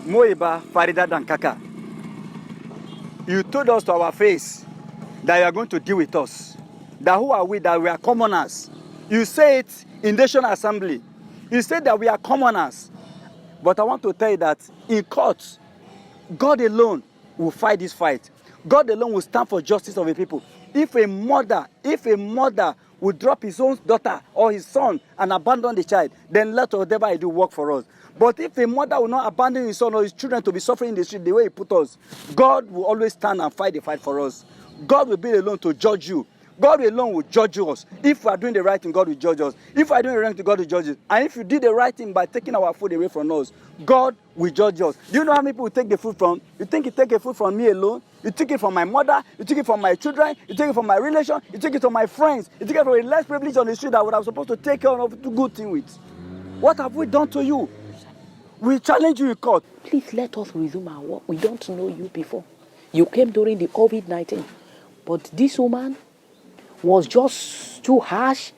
Muheeba Fareeda Dankaka, you told us to our face that you are going to deal with us. That who are we? That we are commoners. You say it in National Assembly. You say that we are commoners. But I want to tell you that in court, God alone will fight this fight. God alone will stand for justice of the people. If a mother would drop his own daughter or his son and abandon the child, then let whatever I do work for us. But if a mother will not abandon his son or his children to be suffering in the street the way he put us, God will always stand and fight the fight for us. God will be alone to judge you. God alone will judge us. If we are doing the right thing, God will judge us. If we are doing the wrong thing, God will judge us. And if you did the right thing by taking our food away from us, God will judge us. Do you know how many people take the food from? You think you take the food from me alone? You took it from my mother. You took it from my children. You took it from my relation. You took it from my friends. You took it from a less privileged on the street that I would have supposed to take care of, do good thing with. What have we done to you? We challenge you in court. Please let us resume our work. We don't know you before. You came during the COVID-19. But this woman was just too harsh,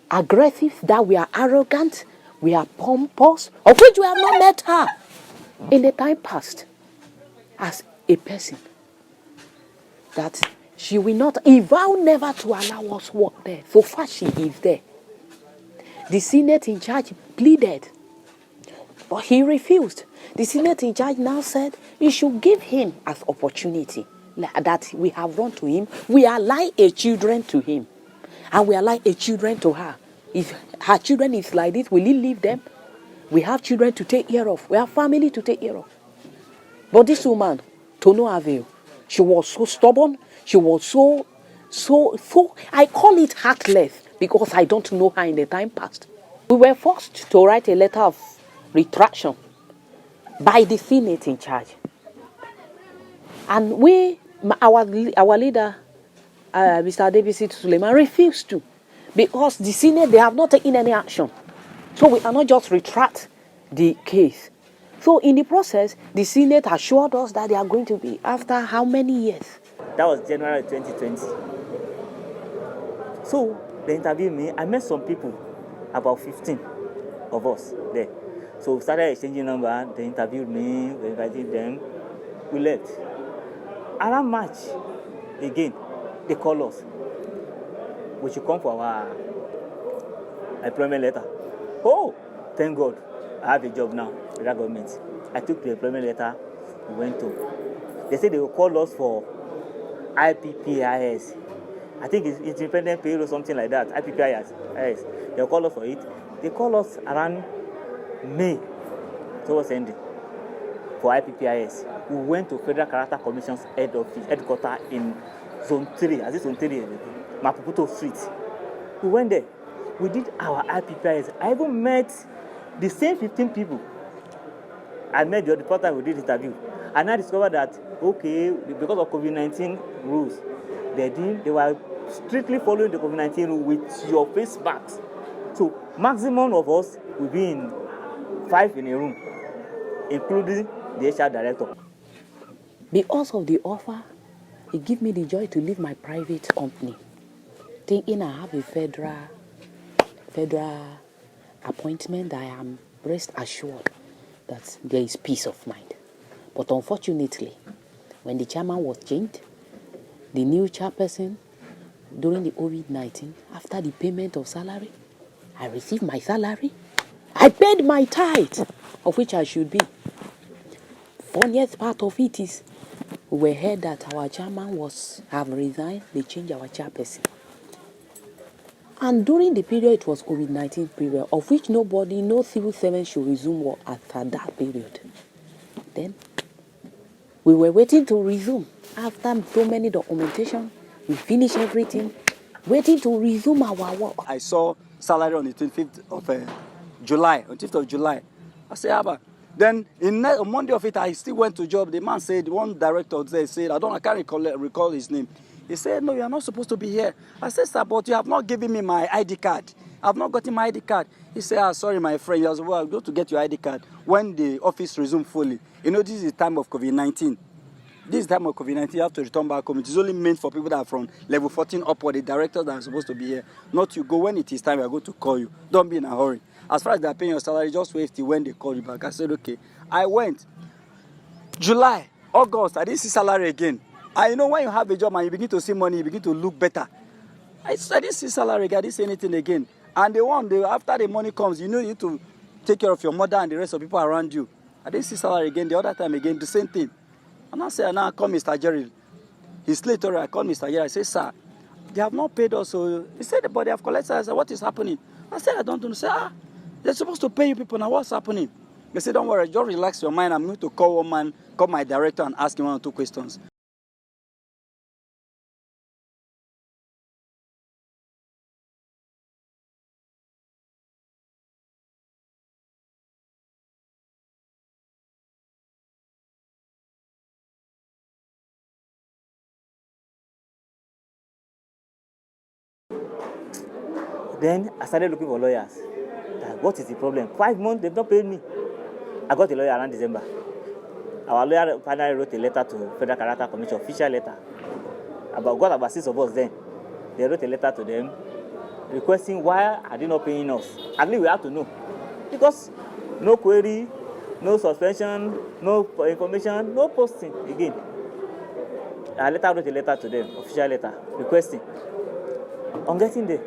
aggressive, that we are arrogant, we are pompous, of which we have not met her in the time past as a person. That she will not, vow never to allow us work there. So far she is there. The Senate in charge pleaded, but he refused. The Senate in charge now said you should give him as opportunity. That we have run to him. We are like a children to him. And we are like a children to her. If her children is like this, will he leave them? We have children to take care of. We have family to take care of. But this woman, to no avail. She was so stubborn. She was so, I call it heartless because I don't know her in the time past. We were forced to write a letter of retraction by the Senate in charge. And our leader, Mr. Adebisi Suleiman, refused to, because the Senate, they have not taken any action. So we cannot just retract the case. So in the process, the Senate assured us that they are going to be after how many years? That was January 2020. So they interviewed me. I met some people, about 15 of us there. So we started exchanging numbers. They interviewed me, we invited them, we left. Around March, again, they call us. We should come for our employment letter. Oh, thank God, I have a job now with that government. I took the employment letter, we went to. They said they will call us for IPPIS. I think it's independent payroll or something like that. IPPIS. They'll call us for it. They call us around May, towards ending, for IPPIS. We went to Federal Character Commission's headquarters in Zone 3, as it's Zone 3, Maputo Street. We went there. We did our IPPIS. I even met the same 15 people. I met the reporter who did the interview. And I discovered that, okay, because of COVID-19 rules, they were strictly following the COVID-19 rule with your face masks. So maximum of us will be in 5 in a room, including the HR director. Because of the offer, it gave me the joy to leave my private company, thinking I have a federal appointment that I am rest assured that there is peace of mind. But unfortunately, when the chairman was changed, the new chairperson, during the COVID-19, after the payment of salary, I received my salary. I paid my tithe, of which I should be. Funniest part of it is, we heard that our chairman have resigned. They changed our chairperson. And during the period, it was COVID-19 period, of which no civil servant should resume work after that period. Then, we were waiting to resume. After so many documentation, we finished everything, waiting to resume our work. I saw salary on the 25th of July, on 5th of July. I said, Abba. Then on Monday of it, I still went to job. The man said, one director there said, I can't recall his name. He said, no, you are not supposed to be here. I said, sir, but you have not given me my ID card. I have not gotten my ID card. He said, sorry, my friend, you are well, go to get your ID card when the office resumes fully. You know, this is the time of COVID-19. This is the time of COVID-19, you have to return back home. It is only meant for people that are from level 14 upward, the directors that are supposed to be here. Not you go when it is time, we are going to call you. Don't be in a hurry. as far as they're paying your salary, just wait till when they call you back. I said, okay. I went. July, August, I didn't see salary again. I know when you have a job and you begin to see money, you begin to look better. I didn't see salary again, I didn't see anything again. And after the money comes, you need to take care of your mother and the rest of people around you. I didn't see salary again. The other time again, the same thing. And I said, now I call Mr. Jerry. He's late already. I called Mr. Jerry. I said, sir, they have not paid us. So he said, but they have collected. I said, what is happening? I said, I don't know. He said, they're supposed to pay you people now. What's happening? They said, don't worry, just relax your mind. I'm going to call my director and ask him 1 or 2 questions. Then I started looking for lawyers. Like, what is the problem? 5 months, they've not paid me. I got a lawyer around December. Our lawyer finally wrote a letter to Federal Character Commission, official letter. About 6 of us then. They wrote a letter to them requesting why are they not paying us. At least we have to know. Because no query, no suspension, no information, no posting again. I later wrote a letter to them, official letter, requesting. On getting there,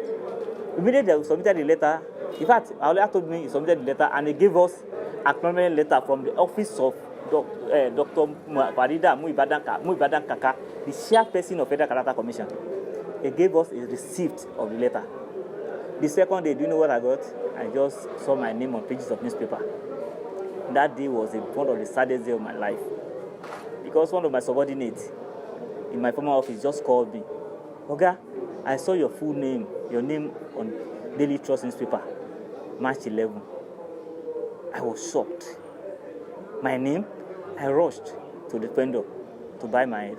immediately they submitted the letter. In fact, our lawyer told me he submitted the letter and he gave us a acknowledgement letter from the office of Dr. Muheeba Dankaka, the chairperson of Federal Character Commission. He gave us a receipt of the letter. The second day, do you know what I got? I just saw my name on pages of newspaper. That day was one of the saddest days of my life. Because one of my subordinates in my former office just called me. Oga, I saw your full name, your name on Daily Trust newspaper, March 11. I was shocked. My name, I rushed to the vendor to buy my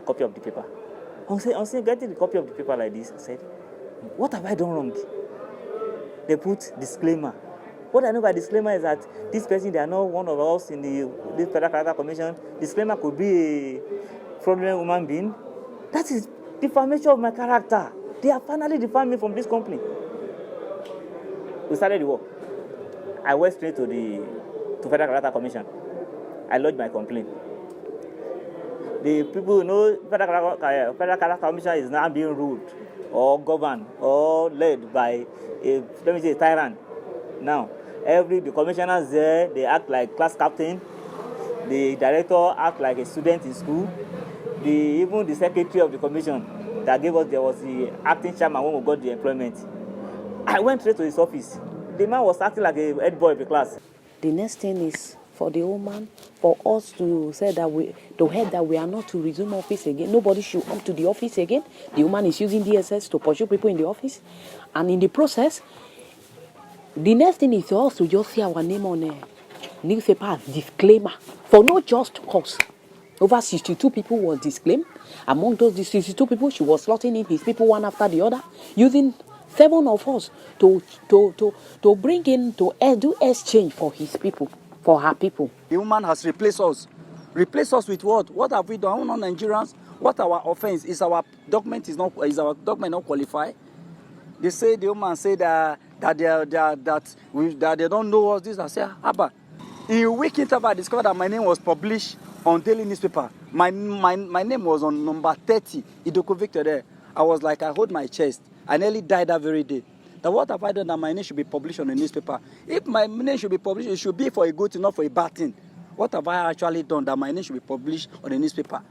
copy of the paper. On saying, getting the copy of the paper like this, I said, what have I done wrong? They put disclaimer. What I know by disclaimer is that this person, they are not one of us in the Federal Character Commission. Disclaimer could be a fraudulent human being. That is defamation of my character. They have finally defamed me from this company. We started the work. I went straight to Federal Character Commission. I lodged my complaint. The people who know Federal Character Commission is now being ruled or governed or led by a tyrant. Now, the commissioners there, they act like class captain. The director act like a student in school. Even the secretary of the commission that gave us, there was the acting chairman when we got the employment. I went straight to his office. The man was acting like a head boy of the class. The next thing is for the woman, for us to say that we are not to resume office again. Nobody should come to the office again. The woman is using DSS to pursue people in the office. And in the process, the next thing is for us to just see our name on a newspaper as disclaimer for no just cause. Over 62 people were disclaimed. Among those 62 people, she was slotting in his people one after the other, using 7 of us to bring in, to do exchange for his people, for her people. The woman has replaced us. Replace us with what? What have we done? We're not Nigerians. What our offense? Is our document not qualified? They say the woman said that they don't know us. This I say, Abba. In a week interval, I discovered that my name was published on daily newspaper. My name was on number 30. Idoko Victor there. I was like, I hold my chest. I nearly died that very day. That what have I done that my name should be published on the newspaper? If my name should be published, it should be for a good thing, not for a bad thing. What have I actually done that my name should be published on the newspaper?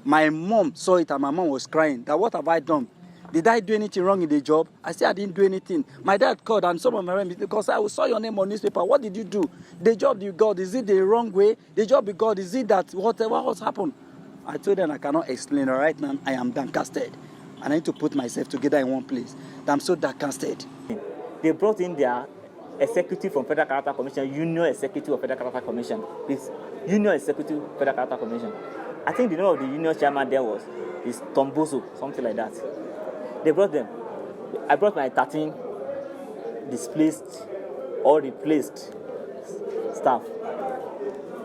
My mom saw it and my mom was crying. That what have I done? Did I do anything wrong in the job? I said I didn't do anything. My dad called and some of my friends, because I saw your name on newspaper. What did you do? The job you got, is it the wrong way? The job you got, is it that whatever has happened? I told them I cannot explain it right now. I am downcasted. I need to put myself together in one place. I'm so downcasted. They brought in their executive from Federal Character Commission, Union Executive of Federal Character Commission. This Union Executive Federal Character Commission. I think the name of the union chairman there is Tomboso, something like that. They brought them. I brought my 13 displaced or replaced staff.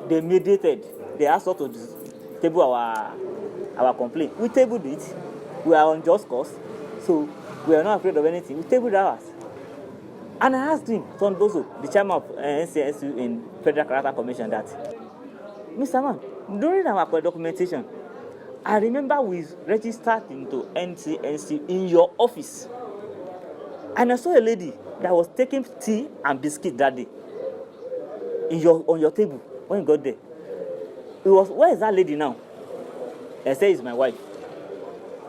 They mediated. They asked us to table our complaint. We tabled it. We are on just cause, so we are not afraid of anything. We tabled ours. And I asked him, Son Bozo, the chairman of NCSU in Federal Character Commission, that, Mr. Man, during our documentation, I remember we registered into NCSU in your office. And I saw a lady that was taking tea and biscuit that day on your table when you got there. Where is that lady now? I said, it's my wife.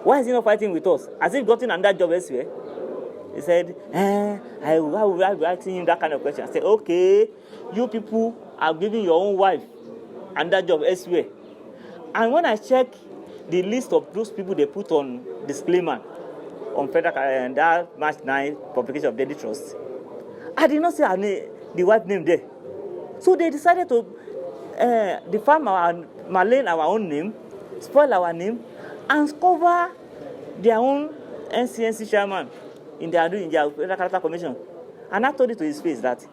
Why is he not fighting with us? Has he gotten another job elsewhere? He said, I will be asking him that kind of question. I said, okay, you people are giving your own wife another job elsewhere. And when I check the list of those people they put on disclaimer on Federal and that March 9 publication of Daily Trust, I did not see the wife name there. So they decided to defame our own name, spoil our name, and cover their own NCNC chairman in their Federal Character Commission. And I told it to his face that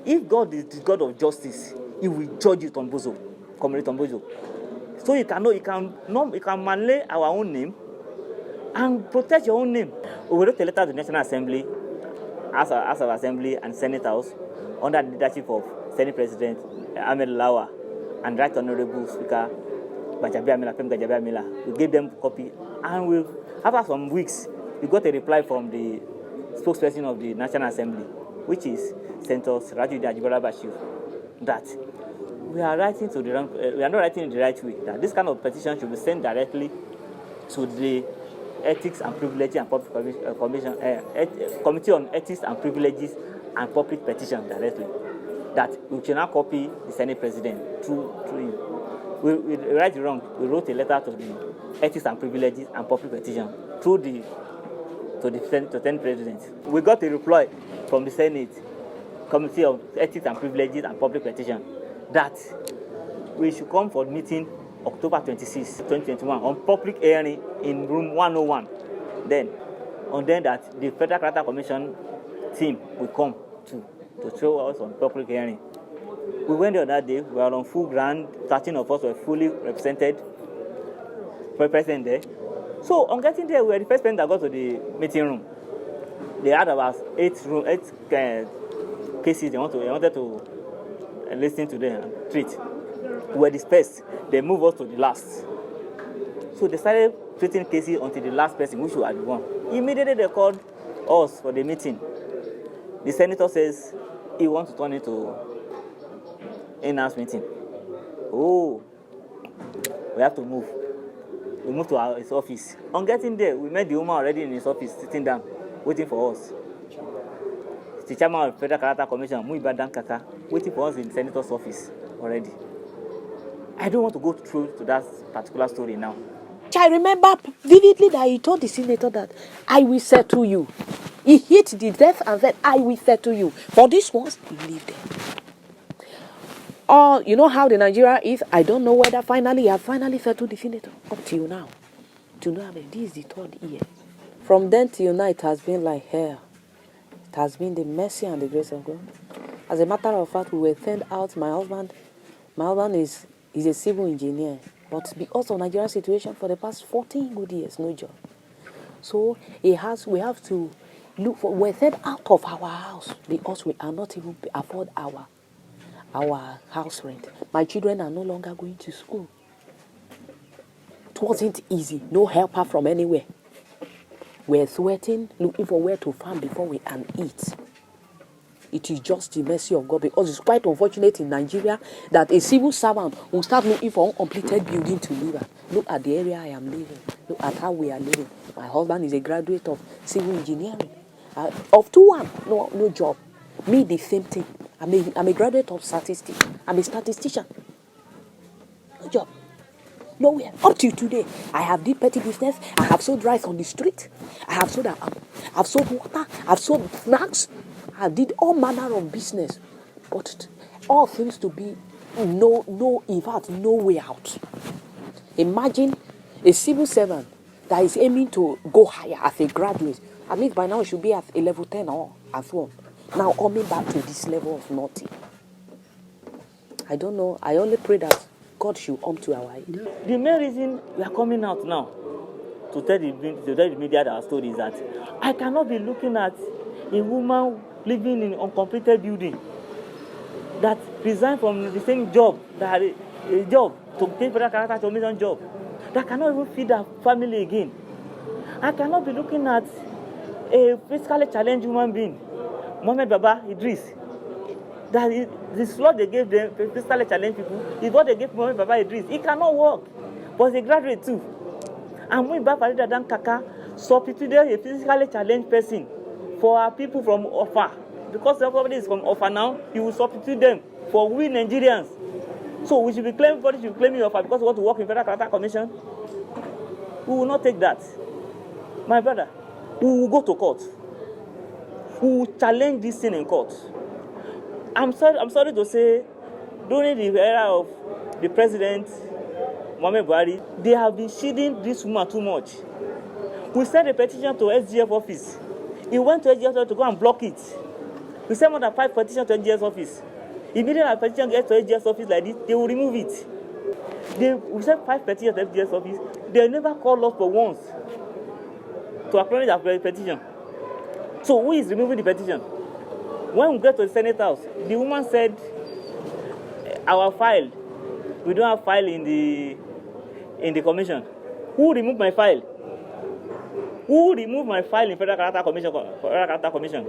if God is the God of justice, He will judge you, Tombozo, Comrade Tombozo. So you can manlay our own name and protect your own name. We wrote a letter to the National Assembly, House of Assembly and Senate House under the leadership of Senate President Ahmed Lawa and Right Honorable Speaker Gbajabiamila Mila. We gave them a copy, and after some weeks, we got a reply from the spokesperson of the National Assembly, which is Senator Rajuddin Ajibara Bashir, that we are not writing in the right way. That this kind of petition should be sent directly to the Ethics and Privileges and Public Committee on Ethics and Privileges and Public Petition directly. That we should not copy the Senate President through him. We right or wrong, we wrote a letter to the Ethics and Privileges and Public Petition through to the Senate President. We got a reply from the Senate Committee of Ethics and Privileges and Public Petition that we should come for meeting October 26, 2021 on public hearing in room 101. Then that the Federal Character Commission team will come to show us on public hearing. We went there that day. We were on full ground. 13 of us were fully represented. Present there. So on getting there, we were the first person that got to the meeting room. They had about 8 cases they wanted to listen to them and treat. We were dispersed. They moved us to the last. So they started treating cases until the last person, which was the one. Immediately they called us for the meeting. The senator says he wants to turn it to in-house meeting. Oh, we have to move. We moved to his office. On getting there, we met the woman already in his office, sitting down, waiting for us. The chairman of the Federal Character Commission, Muheeba Dankaka, waiting for us in the senator's office already. I don't want to go through to that particular story now. I remember vividly that he told the senator that I will settle you. He hit the death and said, I will settle you. For this ones, leave them. Or, you know how the Nigeria is? I don't know whether he has finally settled the senator. Up till now. To know, this is the 3rd year. From then till now, it has been like hell. It has been the mercy and the grace of God. As a matter of fact, we were sent out. My husband is a civil engineer. But because of Nigerian situation, for the past 14 good years, no job. So we have to look for, we're sent out of our house because we are not even afford our house rent. My children are no longer going to school. It wasn't easy. No helper from anywhere. We're sweating, looking for where to farm before we can eat. It is just the mercy of God, because it's quite unfortunate in Nigeria that a civil servant will start looking for uncompleted building to live at. Look at the area I am living. Look at how we are living. My husband is a graduate of civil engineering. Of 2-1, no job. Me, the same thing. I'm a graduate of statistics. I'm a statistician. No job. Nowhere. Up to today, I have did petty business. I have sold rice on the street. I've sold water. I've sold snacks. I did all manner of business. But all seems to be in fact, no way out. Imagine a civil servant that is aiming to go higher as a graduate. At least by now it should be at a level 10 or as well. Now coming back to this level of nothing. I don't know. I only pray that God should come to our aid. The main reason we are coming out now to tell the media that our story is that I cannot be looking at a woman living in uncompleted building, that resigned from the same job, that a job to take federal character transformation job, that cannot even feed their family again. I cannot be looking at a physically challenged human being, Mohamed Baba Idris, that is, the slot they gave them, physically challenged people, is what they gave Mohamed Baba Idris. He cannot work, but he's a graduate too. And Muheeba Fareeda Dankaka substituted a physically challenged person for our people from OFFA. Because everybody is from OFFA now, he will substitute them for we Nigerians. So we should be claiming, everybody should be claiming OFFA because we want to work in Federal Character Commission. We will not take that. My brother, we will go to court. We will challenge this thing in court. I'm sorry to say, during the era of the president, Muhammad Buhari, they have been shielding this woman too much. We sent a petition to SGF office. He went to SGF office to go and block it. We sent more than 5 petitions to SGF office. Immediately a petition gets to SGF office like this, they will remove it. We sent 5 petitions to SGF office. They never called us for once to acknowledge our petition. So who is removing the petition? When we get to the Senate House, the woman said, our file, we don't have file in the commission. Who removed my file? Who removed my file in Federal Character Commission?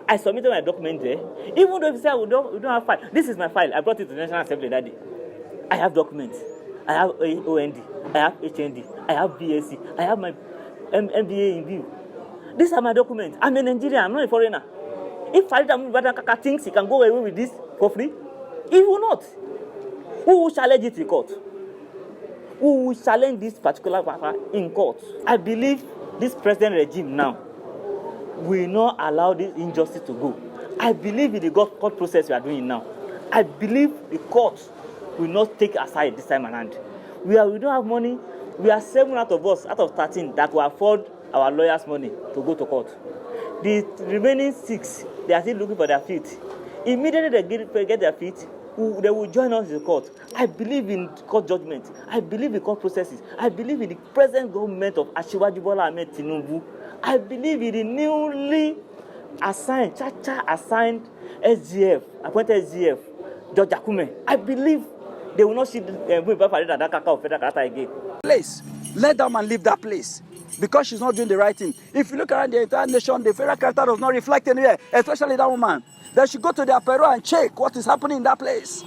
I submitted my document there. Even though if you say we don't have file, this is my file. I brought it to the National Assembly that day. I have documents. I have OND. I have HND. I have BSc. I have my MBA in view. These are my documents. I'm a Nigerian. I'm not a foreigner. If Fareeda Dankaka thinks he can go away with this for free, he will not. Who will challenge it in court? Who will challenge this particular matter in court? I believe this present regime now will not allow this injustice to go. I believe in the court process we are doing now. I believe the court will not take aside this time around. We don't have money. We are 7 out of us, out of 13, that will afford our lawyers' money to go to court. The remaining 6, they are still looking for their feet. Immediately they get their feet, they will join us in the court. I believe in court judgment. I believe in court processes. I believe in the present government of Asiwaju Bola Ahmed Tinubu. I believe in the newly assigned, assigned SGF, appointed SGF, Judge Akume. I believe they will not see Muheeba Fareeda Dankaka of Federal Character again. Let that man leave that place. Because she's not doing the right thing. If you look around the entire nation, the federal character does not reflect anywhere, especially that woman. They should go to their apparel and check what is happening in that place.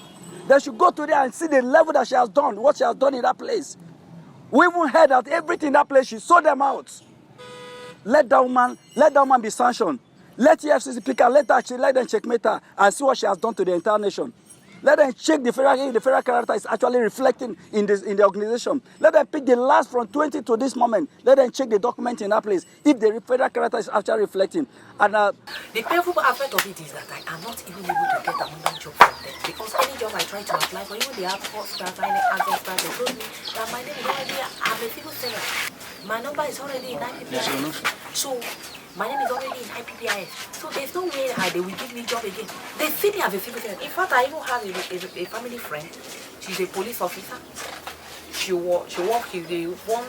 They should go to there and see the level that she has done, what she has done in that place. We even heard that everything in that place, she sold them out. Let that woman be sanctioned. Let the FCC pick her, let them checkmate her and see what she has done to the entire nation. Let them check the federal character is actually reflecting in the organization. Let them pick the last from 20 to this moment. Let them check the document in that place if the federal character is actually reflecting. And the painful aspect of it is that I am not even able to get another job from them because any job I try to apply for, even the airport staff, any agent staff, they told me that my name is already, I'm a civil servant. My number is already in IPPIS. So my name is already in IPPIS. So there's no way they will give me a job again. They see me as a civil servant. In fact, I even have a family friend. She's a police officer. She works with the one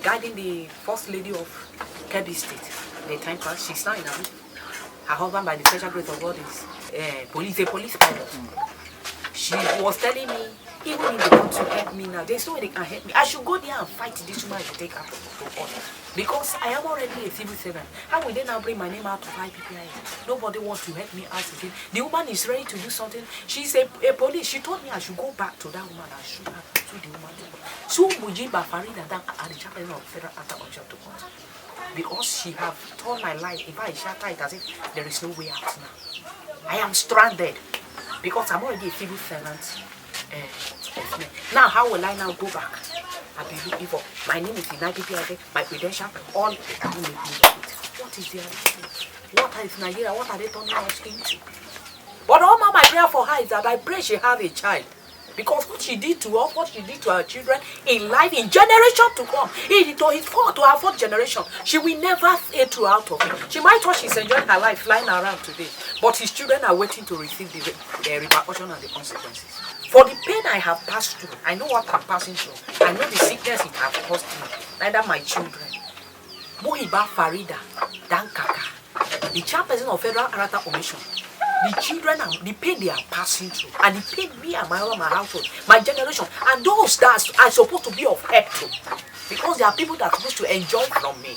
guiding the first lady of Kebbi State. The time passed. She's now in Abu. Her husband, by the special grace of God, is a police pilot. She was telling me, even if they want to help me now, there's no way they can help me. I should go there and fight this woman to take her to court. Because I am already a civil servant. How will they now bring my name out to IPPIS? Nobody wants to help me out again. The woman is ready to do something. She's a police. She told me I should go back to that woman and shoot her to the woman. So Muheeba Fareeda Dankaka at the Chairperson of Federal Character to court. Because she have told my life, if I shatter it as if there is no way out now. I am stranded. Because I'm already a civil servant. Now, how will I now go back? I'll be looking for my name is in IPPIS, my credential, all I will make me it. What is the reality? What is Nigeria? What are they turning us into? But all my prayer for her is that I pray she have a child. Because what she did to us, what she did to her children in life, in generation to come, to her fourth generation, she will never see it out of it. She might thought she's enjoying her life flying around today, but his children are waiting to receive the repercussion and the consequences. For the pain I have passed through, I know what I'm passing through. I know the sickness it has caused me, neither my children. Muheeba Fareeda Dankaka The chairperson of Federal Character Commission, the children, the pain they are passing through, and the pain me and my household, my generation, and those that are supposed to be of help to. Because there are people that are supposed to enjoy from me.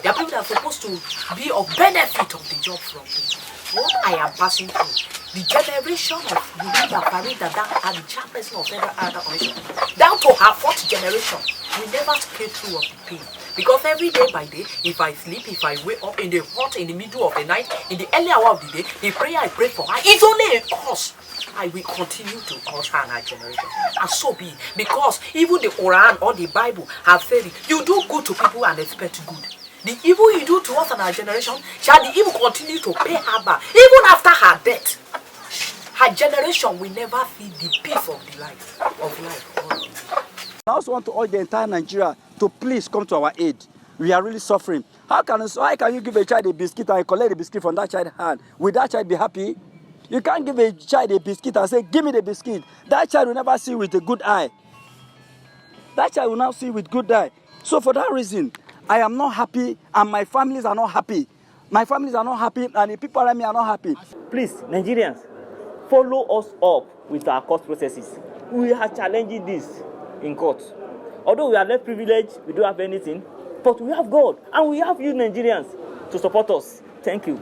There are people that are supposed to be of benefit of the job from me. What I am passing through, the generation of Muheeba Fareeda Dankaka, the chairperson of Federal Character Commission, down to her 4th generation, we never scale through of the pain. Because every day by day, if I sleep, if I wake up in the hot, in the middle of the night, in the early hour of the day, the prayer I pray for her, it's only a cause. I will continue to cause her and her generation. And so be it. Because even the Quran or the Bible have said it. You do good to people and expect good. The evil you do to us and our generation, shall the evil continue to pay her back. Even after her death, her generation will never see the peace of the life. I also want to urge the entire Nigeria to please come to our aid. We are really suffering. How can you give a child a biscuit and collect the biscuit from that child's hand? Will that child be happy? You can't give a child a biscuit and say, give me the biscuit. That child will never see with a good eye. That child will not see with good eye. So for that reason, I am not happy and my families are not happy. My families are not happy and the people around me are not happy. Please, Nigerians, follow us up with our court processes. We are challenging this in court. Although we are less privileged, we don't have anything, but we have God and we have you Nigerians to support us. Thank you.